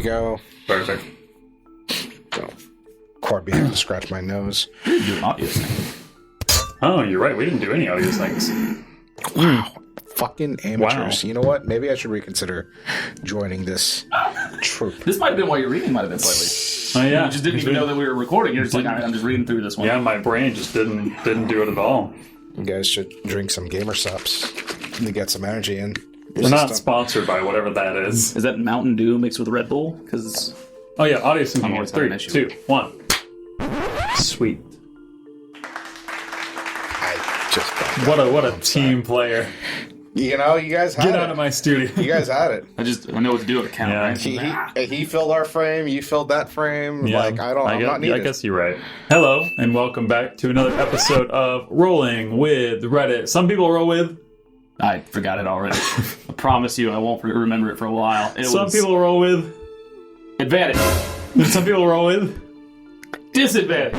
go. Perfect. So, Cord being able to scratch my nose. We didn't do an audio thing. Oh, you're right. We didn't do any audio things. Wow. Fucking amateurs. Wow. You know what? Maybe I should reconsider joining this troop. This might have been why your reading might have been slightly. Oh yeah. You just didn't even know that we were recording. You're just like, I'm just reading through this one. Yeah, my brain just didn't do it at all. You guys should drink some gamer subs to get some energy in. We're not sponsored by whatever that is. Is that Mountain Dew mixed with Red Bull? Because Oh yeah, audio syncing. always having an 3, issue. 2, 1. Sweet. I just don't What know. a team player. You know, you guys had Get it. out of my studio. You guys had it. I know what to do with a count, Yeah. right? He filled our frame. You filled that frame. Yeah, Like I'm not I needed. guess you're right. Hello, and welcome back to another episode of Rolling with Reddit. Some people roll with. I forgot it already. I promise you I won't remember it for a while. Some people roll with. Advantage. Some people roll with. Disadvantage.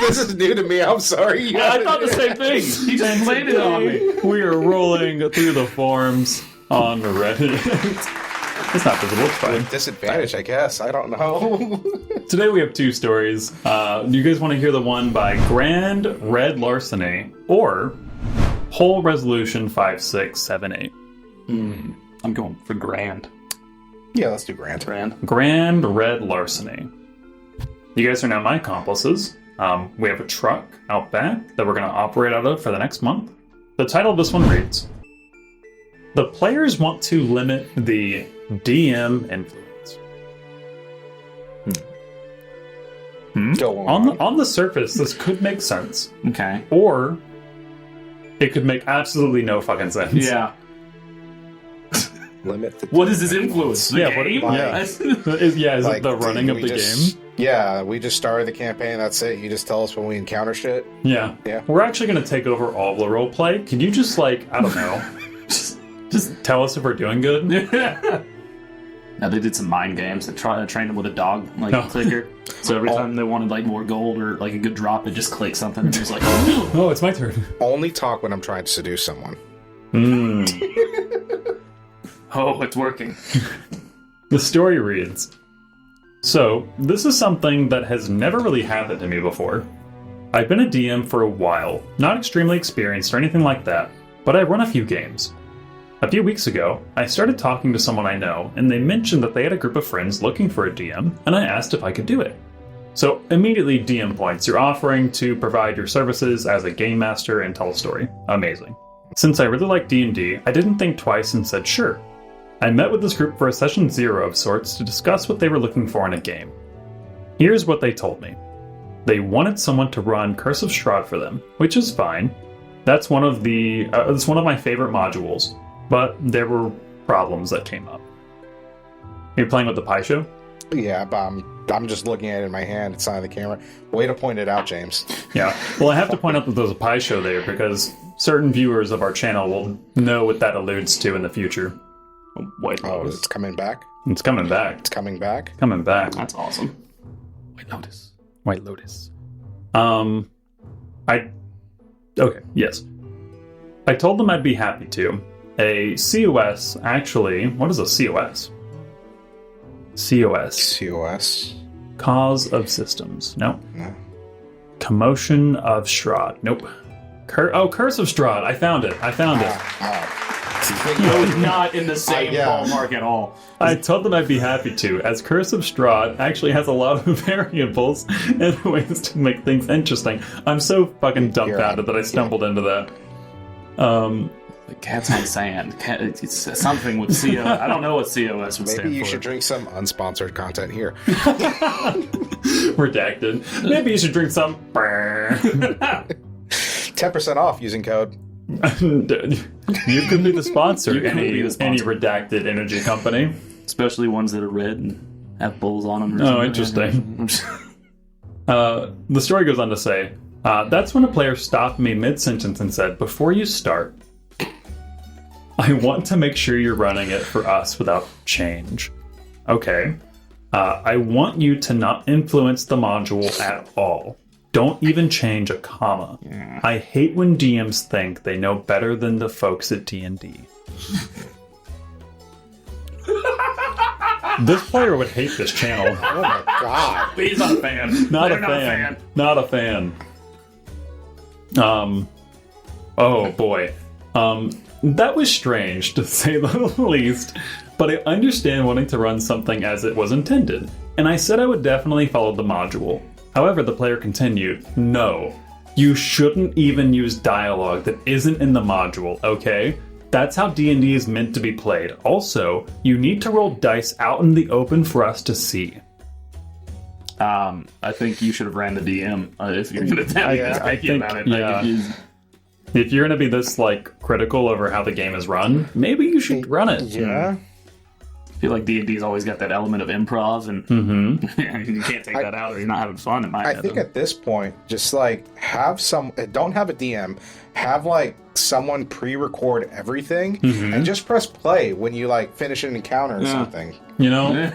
This is new to me. I'm sorry. You I thought the same thing. He just played it on me. We are rolling through the forums on Reddit. It's not visible, it's fine. Disadvantage, I guess. I don't know. Today we have two stories. Do you guys want to hear the one by Grand Red Larceny or Whole Resolution 5678? I'm going for grand. Yeah, let's do Grant. Grand Red Larceny. You guys are now my accomplices. We have a truck out back that we're going to operate out of for the next month. The title of this one reads, The players want to limit the DM influence. Go on. On the surface, this could make sense. Okay. Or it could make absolutely no fucking sense. Yeah. Limit the What is his influence? The Yeah, game? Is Like, it the running of we the just- game? Yeah, we just started the campaign. That's it. You just tell us when we encounter shit. Yeah. Yeah. We're actually going to take over all the roleplay. Can you just, I don't know, just tell us if we're doing good? Now they did some mind games. They trained him with a dog Oh. clicker. So every time they wanted more gold or a good drop, they just click something and it was like, oh, Oh, it's my turn. Only talk when I'm trying to seduce someone. oh, it's working. The story reads, So, this is something that has never really happened to me before. I've been a DM for a while, not extremely experienced or anything like that, but I run a few games. A few weeks ago, I started talking to someone I know, and they mentioned that they had a group of friends looking for a DM, and I asked if I could do it. So, immediately DM points. You're offering to provide your services as a game master and tell a story. Amazing. Since I really like D&D, I didn't think twice and said sure. I met with this group for a session 0 of sorts to discuss what they were looking for in a game. Here's what they told me. They wanted someone to run Curse of Strahd for them, which is fine. That's one of my favorite modules, but there were problems that came up. You're playing with the pie show? Yeah, but I'm just looking at it in my hand. It's not on the camera. Way to point it out, James. Yeah. Well, I have to point out that there's a pie show there because certain viewers of our channel will know what that alludes to in the future. White Oh, Lotus. it's coming back? It's coming back. It's coming back? Coming back. That's awesome. White Lotus. White Lotus. Yes. I told them I'd be happy to. A COS, actually, what is a COS? COS. COS? Cause of Systems. Nope. No. Commotion of Strahd. Nope. Curse of Strahd. I found it. No, not in the same yeah. ballpark at all. I told them I'd be happy to, as Curse of Strahd actually has a lot of variables and ways to make things interesting. I'm so fucking dumbfounded that I stumbled into that. The cat's on sand. It's something with CO. I don't know what COS would stand for. Maybe you should drink some unsponsored content here. Redacted. Maybe you should drink some. 10% off using code. You could be the sponsor. You could be the sponsor. Any redacted energy company. Especially ones that are red and have bulls on them. Oh, interesting. The story goes on to say, that's when a player stopped me mid-sentence and said, before you start, I want to make sure you're running it for us without change. Okay. I want you to not influence the module at all. Don't even change a comma. Yeah. I hate when DMs think they know better than the folks at D&D. This player would hate this channel. Oh my god. He's not a fan. Not a They're fan. Not a fan. Oh boy. That was strange, to say the least, but I understand wanting to run something as it was intended, and I said I would definitely follow the module. However, the player continued, no, you shouldn't even use dialogue that isn't in the module, okay? That's how D&D is meant to be played. Also, you need to roll dice out in the open for us to see. I think you should have ran the DM if you're going to tell me I think, about it. yeah. If you're going to be this, critical over how the game is run, maybe you should run it. Yeah. I feel like D&D's always got that element of improv, and you can't take that out or you're not having fun, in my head. I think at this point, just have don't have a DM, have someone pre-record everything and just press play when you finish an encounter or something. You know?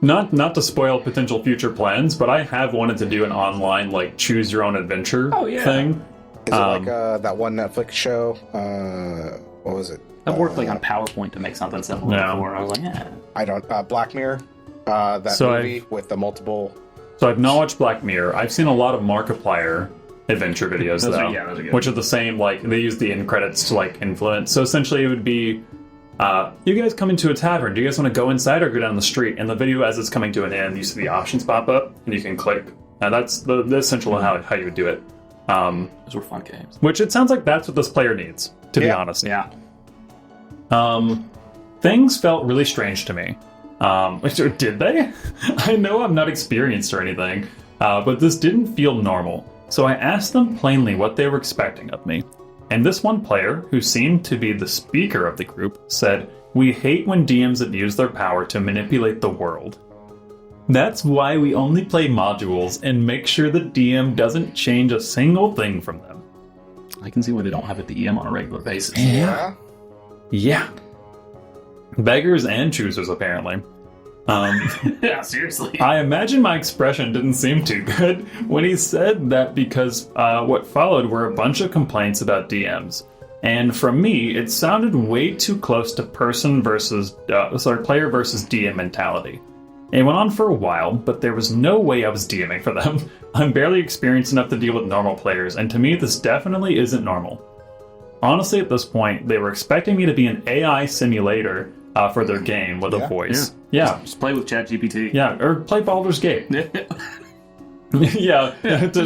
Not to spoil potential future plans, but I have wanted to do an online choose your own adventure thing. Is it that one Netflix show? What was it? I've worked on a PowerPoint to make something simple before. I was like, yeah. I don't. Black Mirror. That movie with the multiple. So I've not watched Black Mirror. I've seen a lot of Markiplier adventure videos those are good. Which are the same. They use the end credits to influence. So essentially, it would be. You guys come into a tavern. Do you guys want to go inside or go down the street? And the video, as it's coming to an end, you see the options pop up, and you can click. And that's the essential how you would do it. Those were fun games. Which it sounds like that's what this player needs, to be honest. Yeah. Things felt really strange to me. Did they? I know I'm not experienced or anything, but this didn't feel normal. So I asked them plainly what they were expecting of me. And this one player, who seemed to be the speaker of the group, said, "We hate when DMs abuse their power to manipulate the world. That's why we only play modules and make sure the DM doesn't change a single thing from them." I can see why they don't have a DM on a regular basis. Yeah. Beggars and choosers, apparently. Yeah, seriously. I imagine my expression didn't seem too good when he said that, because what followed were a bunch of complaints about DMs. And from me, it sounded way too close to player versus DM mentality. It went on for a while, but there was no way I was DMing for them. I'm barely experienced enough to deal with normal players, and to me, this definitely isn't normal. Honestly, at this point, they were expecting me to be an AI simulator for their game with a voice. Yeah. Just play with ChatGPT. Yeah, or play Baldur's Gate. Just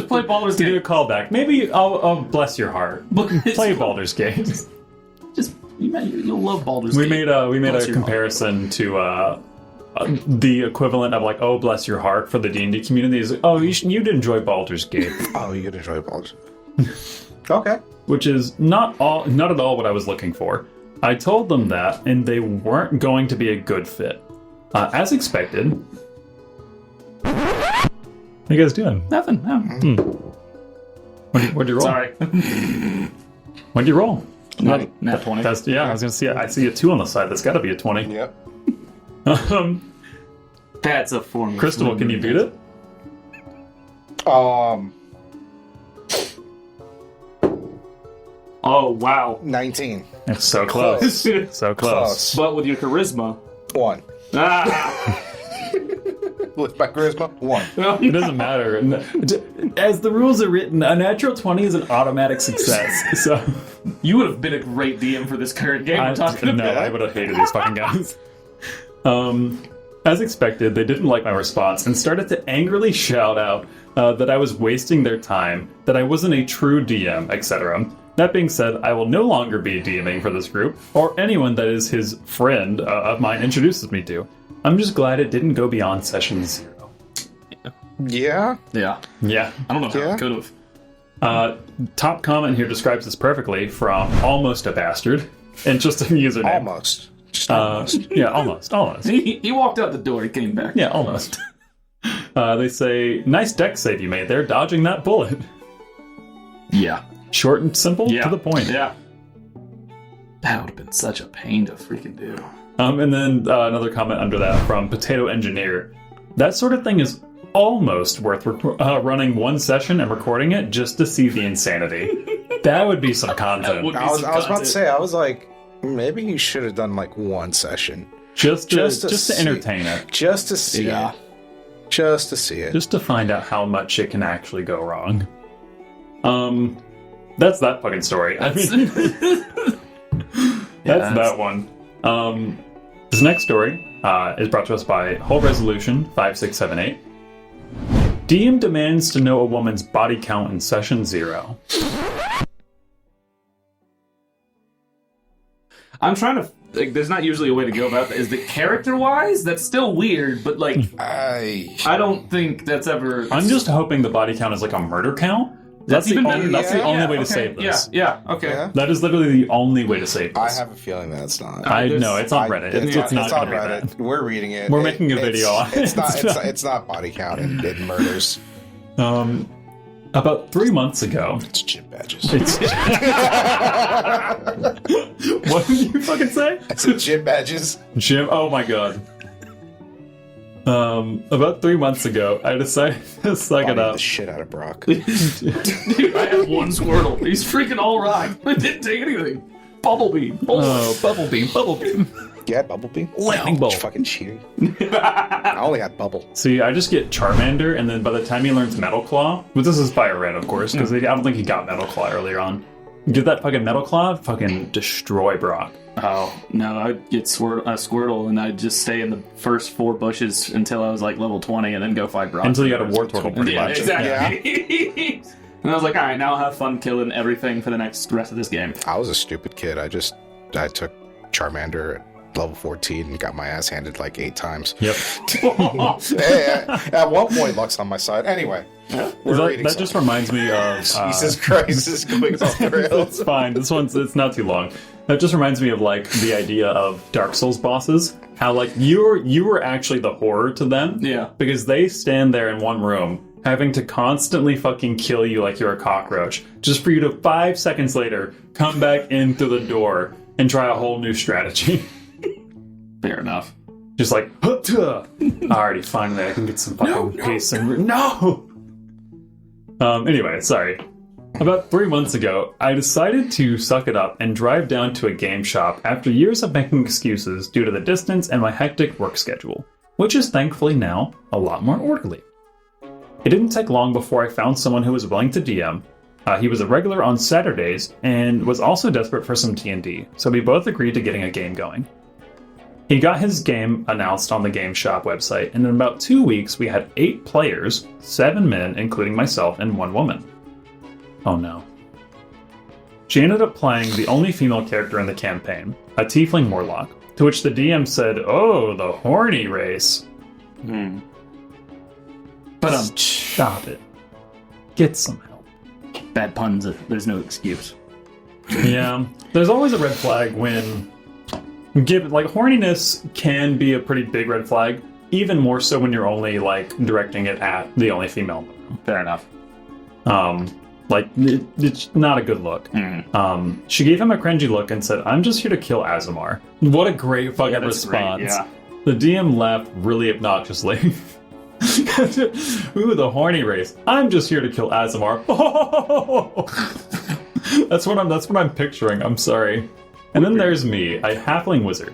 play Baldur's Gate. Do a callback. Maybe I'll bless your heart. Play Baldur's Gate. You'll love Baldur's Gate. We made a comparison to the equivalent of oh bless your heart for the D&D community is you'd enjoy Baldur's Gate. Oh, you'd enjoy Baldur's. Okay. Which is not at all what I was looking for. I told them that, and they weren't going to be a good fit. As expected. How you guys doing? Nothing. No. What'd you roll? Sorry. What'd you roll? Nat 20. I was gonna see. I see a 2 on the side. That's got to be a 20. Yep. That's a form. Crystal, can you beat it? Oh wow. 19. It's so close. So close. But with your charisma. 1. Ah. With my charisma, 1. It doesn't matter. As the rules are written, a natural 20 is an automatic success. So you would have been a great DM for this current game we're talking about. No, I would have hated these fucking guys. As expected, they didn't like my response and started to angrily shout out that I was wasting their time, that I wasn't a true DM, etc. That being said, I will no longer be DMing for this group, or anyone that is his friend of mine introduces me to. I'm just glad it didn't go beyond session 0. Yeah? Yeah. I don't know how it could have. Top comment here describes this perfectly from Almost a Bastard. Interesting username. Almost. Just almost. Yeah, almost. He walked out the door, he came back. Yeah, almost. They say, nice deck save you made there, dodging that bullet. Yeah. Short and simple, to the point. Yeah. That would have been such a pain to freaking do. And then another comment under that from Potato Engineer. That sort of thing is almost worth running one session and recording it just to see the insanity. That would be some content. I was about to say, I was like, maybe you should have done one session. just to entertain it. Just to see it. Just to see it. Just to find out how much it can actually go wrong. That's that fucking story. That's that one. This next story is brought to us by Whole Resolution 5678. DM demands to know a woman's body count in session 0. I'm trying to... Like, there's not usually a way to go about that. Is that character-wise? That's still weird, but, like... I don't think that's ever... I'm just hoping the body count is like a murder count. That's the only way to save this. Okay. That is literally the only way to save this. I have a feeling that it's not. I know, it's on Reddit. It's not on Reddit. We're reading it. We're making a video on it. It's not body count. It murders. About 3 months ago... It's gym badges. What did you fucking say? I said gym badges. Oh my god. About 3 months ago, I decided to suck it up. The shit out of Brock. Dude, I have one Squirtle. He's freaking all right. I didn't take anything. Bubble beam. Bubble beam. Yeah, bubble beam. Lightning bolt. Fucking cheating. I only had bubble. See, I just get Charmander, and then by the time he learns Metal Claw, but this is Fire Red, of course, because I don't think he got Metal Claw earlier on. Get that fucking Metal Claw, fucking destroy Brock. Oh, no, I'd get Squirtle, and I'd just stay in the first 4 bushes until I was like level 20, and then go fight Brock. Until you got a War Turtle, pretty much. Exactly. Yeah. And I was like, alright, now I'll have fun killing everything for the rest of this game. I was a stupid kid. I took Charmander at level 14 and got my ass handed like 8 times. Yep. At one point, luck's on my side. Anyway. That just reminds me of... Jesus Christ, this is going off the rails. It's fine. It's not too long. That just reminds me of, like, the idea of Dark Souls bosses. How, like, you were actually the horror to them. Yeah. Because they stand there in one room, having to constantly fucking kill you like you're a cockroach, just for you to 5 seconds later come back in through the door and try a whole new strategy. Fair enough. Just like, alrighty, finally I can get some fucking pace and... No! Anyway, sorry. About 3 months ago, I decided to suck it up and drive down to a game shop after years of making excuses due to the distance and my hectic work schedule, which is thankfully now a lot more orderly. It didn't take long before I found someone who was willing to DM. He was a regular on Saturdays and was also desperate for some D&D, so we both agreed to getting a game going. He got his game announced on the game shop website, and in about 2 weeks we had 8 players, 7 men, including myself, and 1 woman. Oh no. She ended up playing the only female character in the campaign, a tiefling warlock, to which the DM said, "Oh, the horny race." But stop it. Get some help. Bad puns, there's no excuse. Yeah, there's always a red flag when... horniness can be a pretty big red flag, even more so when you're only, like, directing it at the only female in the room. Fair enough. It's not a good look. She gave him a cringy look and said, "I'm just here to kill Azamar." What a great fucking response. Great, yeah. The DM laughed really obnoxiously. Ooh, the horny race. I'm just here to kill Azamar. That's what I'm picturing. I'm sorry. And then there's me, a halfling wizard.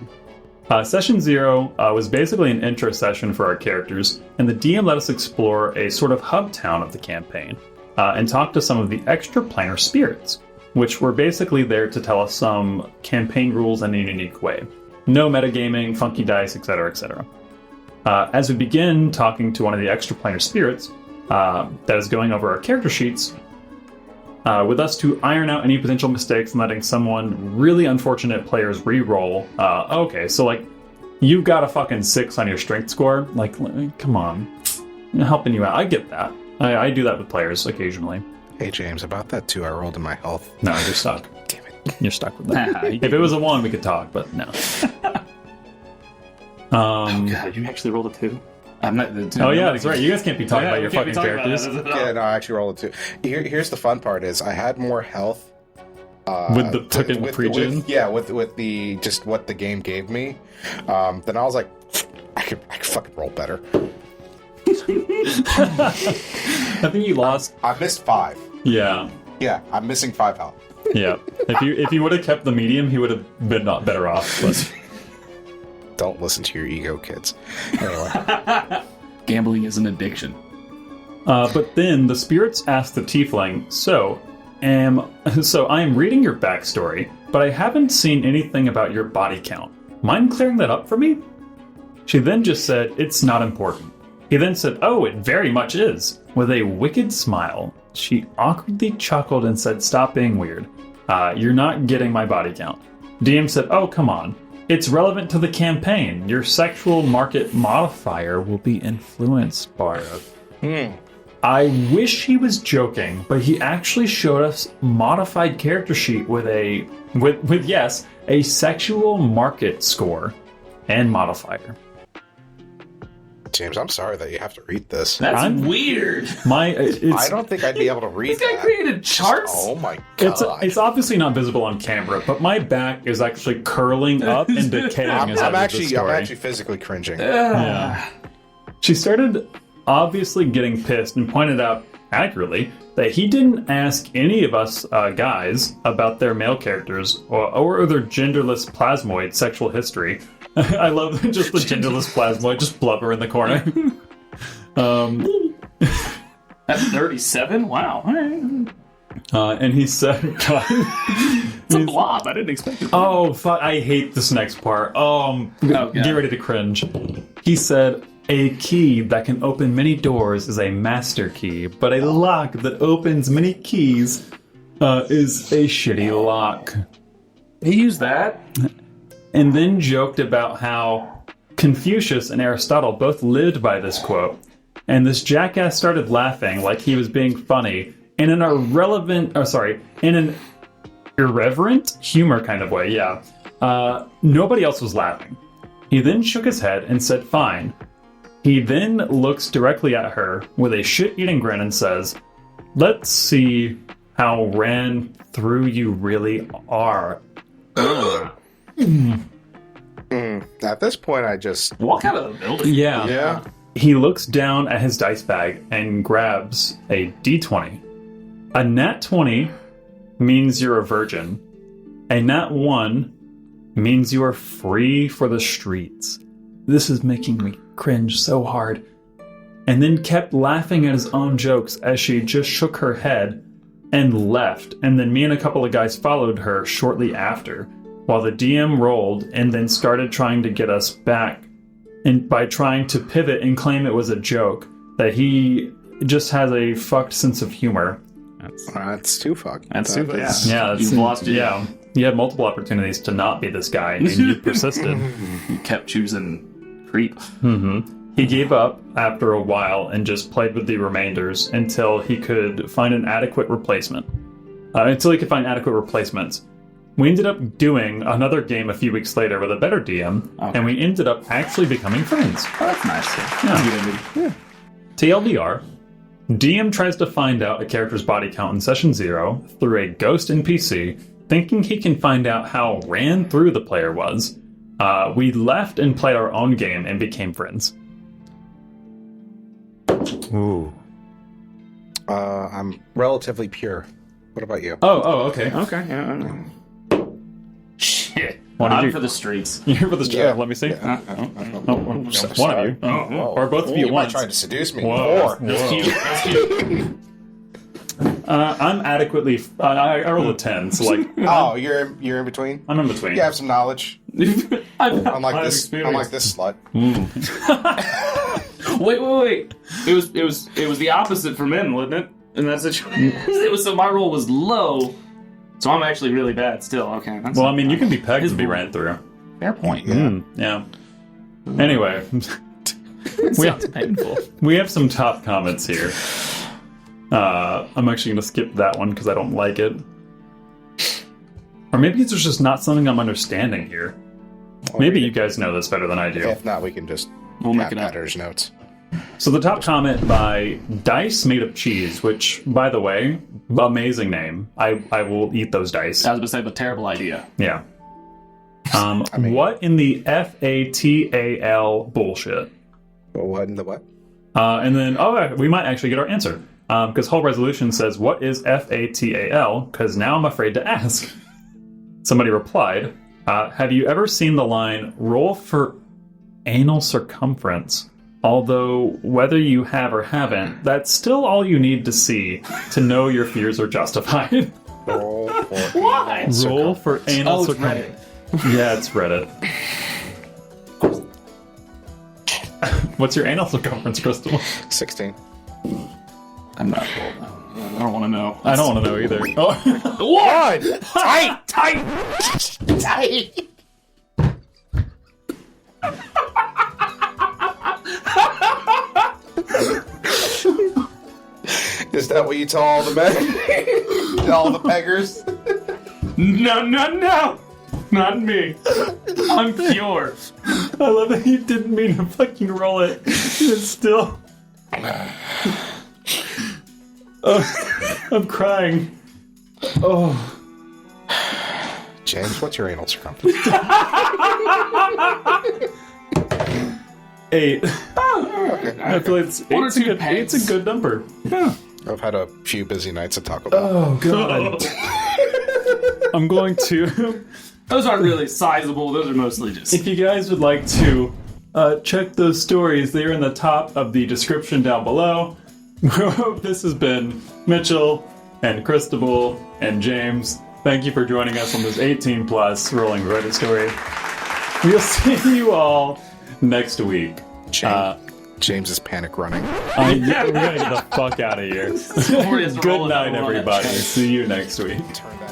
Session 0 was basically an intro session for our characters, and the DM let us explore a sort of hub town of the campaign, and talk to some of the extra-planar spirits, which were basically there to tell us some campaign rules in a unique way. No metagaming, funky dice, etc., etc. As we begin talking to one of the extra-planar spirits, that is going over our character sheets, with us to iron out any potential mistakes and letting someone really unfortunate players re-roll. Okay, so, like, you've got a fucking 6 on your strength score. Like, come on. I'm helping you out. I get that. I do that with players occasionally. Hey, James, about that 2 I rolled in my health. No, you're stuck. Damn it. You're stuck with that. If it was a 1, we could talk, but no. Oh, God, you actually rolled a 2? I'm not. Oh yeah, that's right. You guys can't be talking about your fucking characters. Yeah, no, I actually rolled a 2. Here's the fun part: is I had more health with the fucking pre-gen. With the just what the game gave me. Then I was like, I could fucking roll better. I think you lost. I missed 5. Yeah. Yeah, I'm missing 5 health. Yeah. If you would have kept the medium, he would have been not better off. But Don't listen to your ego, kids. Anyway. Gambling is an addiction. But then the spirits asked the tiefling, so I am reading your backstory, but I haven't seen anything about your body count. Mind clearing that up for me? She then just said, it's not important. He then said, oh, it very much is. With a wicked smile, she awkwardly chuckled and said, stop being weird. You're not getting my body count. DM said, oh, come on. It's relevant to the campaign. Your sexual market modifier will be influenced by it. I wish he was joking, but he actually showed us modified character sheet with a sexual market score and modifier. James, I'm sorry that you have to read this. That's weird. I don't think I'd be able to read this guy created charts? Oh my god. It's obviously not visible on camera, but my back is actually curling up and decaying as I read the story. I'm actually physically cringing. Yeah. She started obviously getting pissed and pointed out accurately that he didn't ask any of us guys about their male characters or their genderless plasmoid sexual history. I love just the genderless plasmoid, just blubber in the corner. That's 37? Wow. And he said, it's a blob. I didn't expect it. Oh, fuck, I hate this next part. Get ready to cringe. He said, a key that can open many doors is a master key, but a lock that opens many keys is a shitty lock. He used that. And then joked about how Confucius and Aristotle both lived by this quote. And this jackass started laughing like he was being funny in an irreverent humor kind of way, yeah. Nobody else was laughing. He then shook his head and said, fine. He then looks directly at her with a shit-eating grin and says, let's see how ran through you really are. At this point, I just walk out of the building. Yeah. He looks down at his dice bag and grabs a d20. A nat 20 means you're a virgin. A nat 1 means you are free for the streets. This is making me cringe so hard. And then kept laughing at his own jokes as she just shook her head and left. And then me and a couple of guys followed her shortly after, while the DM rolled and then started trying to get us back, and by trying to pivot and claim it was a joke, that he just has a fucked sense of humor. That's too fucked. That's too fucked. Yeah, you've lost it. Yeah, you had multiple opportunities to not be this guy, and you persisted. You kept choosing creep. Mm-hmm. He gave up after a while and just played with the remainders until he could find an adequate replacement. We ended up doing another game a few weeks later with a better DM, and we ended up actually becoming friends. Oh, that's nice. Yeah. TLDR, DM tries to find out a character's body count in Session 0 through a ghost NPC, thinking he can find out how ran through the player was. We left and played our own game and became friends. Ooh. I'm relatively pure. What about you? Oh, okay. Okay, yeah. Shit. I'm for the streets. You're for the streets. Yeah. Let me see. One of you. Or both of you at once. Trying to seduce me. Whoa. I'm adequately... I roll a 10, so like... You're in between? I'm in between. You have some knowledge. Unlike this slut. Wait. It was the opposite for men, wasn't it? And that's so my roll was low. So I'm actually really bad still. Okay. You can be pegged to be ran through. Fair point. Yeah. Anyway. Sounds painful. We have some top comments here. I'm actually going to skip that one because I don't like it. Or maybe there's just not something I'm understanding here. Maybe you guys know this better than I do. If not, we can just make it editor's notes. So the top comment by Dice Made of Cheese, which, by the way, amazing name. I will eat those dice. I was going to say, but terrible idea. Yeah. What in the FATAL bullshit? What in the what? And then, we might actually get our answer. Because Whole Resolution says, what is FATAL? Because now I'm afraid to ask. Somebody replied, have you ever seen the line, roll for anal circumference. Although, whether you have or haven't, that's still all you need to see to know your fears are justified. Roll for Why? Roll for anal it's circumference. Yeah, it's Reddit. What's your anal circumference, Crystal? 16. I'm not. I don't want to know. I don't want to know either. Oh. What? Tight! Tight! Tight! Is that what you tell all the men? All the beggars? No, not me. I'm pure. I love that you didn't mean to fucking roll it. It's still. Oh, I'm crying. Oh. James, what's your anal circumference? 8. Okay. I feel like it's a good number. Yeah. I've had a few busy nights at Taco Bell. Oh, God. I'm going to... Those aren't really sizable. Those are mostly just... If you guys would like to check those stories, they're in the top of the description down below. This has been Mitchell and Cristobal and James. Thank you for joining us on this 18+ Rolling Reddit story. We'll see you all next week. James is panic running. We're gonna get the fuck out of here. Good night, everybody. See you next week. Turn that